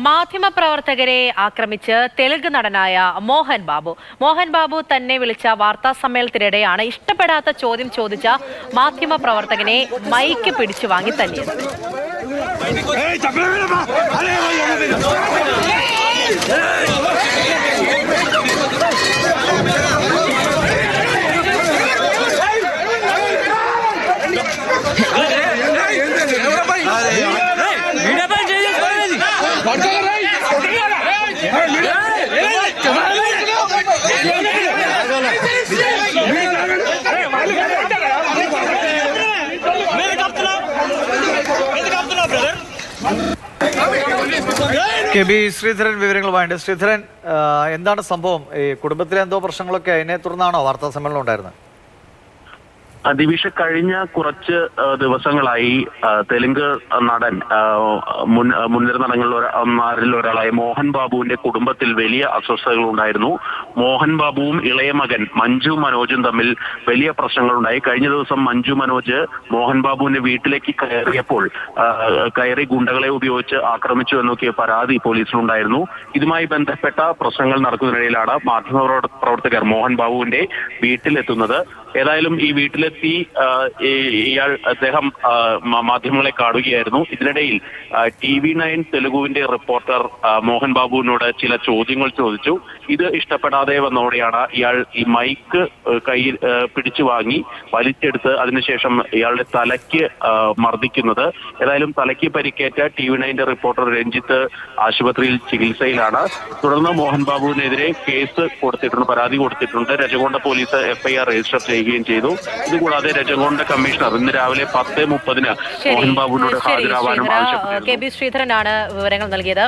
മാധ്യമപ്രവർത്തകരെ ആക്രമിച്ച് തെലുങ്ക് നടനായ മോഹൻ ബാബു തന്നെ വിളിച്ച വാർത്താ സമ്മേളനത്തിനിടെയാണ് ഇഷ്ടപ്പെടാത്ത ചോദ്യം ചോദിച്ച മാധ്യമപ്രവർത്തകനെ മൈക്ക് പിടിച്ചു വാങ്ങി തല്ലിയത്. കെ.ബി. ശ്രീധരൻ വിവരങ്ങളുമായിട്ട്. ശ്രീധരൻ, എന്താണ് സംഭവം? ഈ കുടുംബത്തിലെ എന്തോ പ്രശ്നങ്ങളൊക്കെ അതിനെ തുടർന്നാണോ വാർത്താ സമ്മേളനം ഉണ്ടായിരുന്നത്? ദിവിഷ, കഴിഞ്ഞ കുറച്ച് ദിവസങ്ങളായി തെലുങ്ക് നടൻ മുൻനിര നടന്മാരിൽ ഒരാളായ മോഹൻ ബാബുവിന്റെ കുടുംബത്തിൽ വലിയ അസ്വസ്ഥതകൾ ഉണ്ടായിരുന്നു. മോഹൻ ബാബുവും ഇളയ മകൻ മഞ്ജു മനോജും തമ്മിൽ വലിയ പ്രശ്നങ്ങളുണ്ടായി. കഴിഞ്ഞ ദിവസം മഞ്ജു മനോജ് മോഹൻ ബാബുവിന്റെ വീട്ടിലേക്ക് കയറി ഗുണ്ടകളെ ഉപയോഗിച്ച് ആക്രമിച്ചു എന്നൊക്കെ പരാതി പോലീസിലുണ്ടായിരുന്നു. ഇതുമായി ബന്ധപ്പെട്ട പ്രശ്നങ്ങൾ നടക്കുന്നതിനിടയിലാണ് മാധ്യമപ്രവർത്തകർ മോഹൻ ബാബുവിന്റെ വീട്ടിലെത്തുന്നത്. ഏതായാലും ഈ വീട്ടിലെത്തി അദ്ദേഹം മാധ്യമങ്ങളെ കാണുകയായിരുന്നു. ഇതിനിടയിൽ TV9 തെലുഗുവിന്റെ റിപ്പോർട്ടർ മോഹൻ ബാബുവിനോട് ചില ചോദ്യങ്ങൾ ചോദിച്ചു. ഇത് ഇഷ്ടപ്പെടാതെ വന്നതോടെയാണ് ഇയാൾ ഈ മൈക്ക് കയ്യിൽ പിടിച്ചു വാങ്ങി വലിച്ചെടുത്ത് അതിനുശേഷം ഇയാളുടെ തലയ്ക്ക് മർദ്ദിക്കുന്നത്. ഏതായാലും തലയ്ക്ക് പരിക്കേറ്റ TV9 റിപ്പോർട്ടർ രഞ്ജിത്ത് ആശുപത്രിയിൽ ചികിത്സയിലാണ്. തുടർന്ന് മോഹൻ ബാബുവിനെതിരെ കേസ് കൊടുത്തിട്ടുണ്ട്, പരാതി കൊടുത്തിട്ടുണ്ട്. രജകൊണ്ട പോലീസ് FIR രജിസ്റ്റർ ചെയ്യുകയും ചെയ്തു. ഇതുകൂടാതെ രജകൊണ്ട കമ്മീഷണർ ഇന്ന് രാവിലെ 10:30 മോഹൻ ബാബുവിനോട് ഹാജരാവാനും ആവശ്യപ്പെട്ടു. കെ.ബി. ശ്രീധരനാണ് വിവരങ്ങൾ നൽകിയത്.